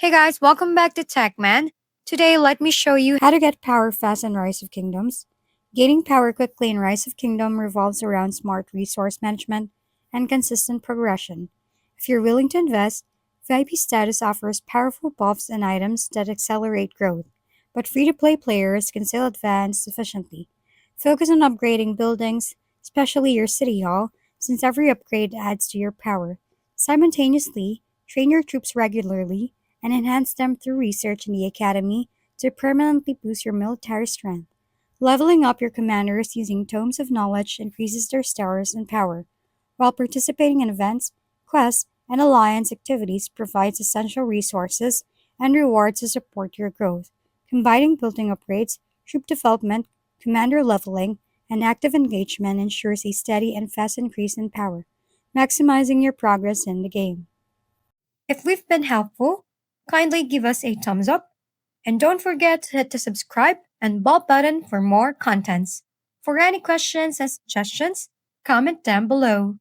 Hey guys, welcome back to TechMan. Today, let me show you how to get power fast in Rise of Kingdoms. Gaining power quickly in Rise of Kingdom revolves around smart resource management and consistent progression. If you're willing to invest, VIP status offers powerful buffs and items that accelerate growth, but free-to-play players can still advance efficiently. Focus on upgrading buildings, especially your city hall, since every upgrade adds to your power. Simultaneously, train your troops regularly and enhance them through research in the academy to permanently boost your military strength. Leveling up your commanders using tomes of knowledge increases their stars and power, while participating in events, quests, and alliance activities provides essential resources and rewards to support your growth. Combining building upgrades, troop development, commander leveling, and active engagement ensures a steady and fast increase in power, maximizing your progress in the game. If we've been helpful, kindly give us a thumbs up and don't forget to hit the subscribe and bell button for more contents. For any questions and suggestions, comment down below.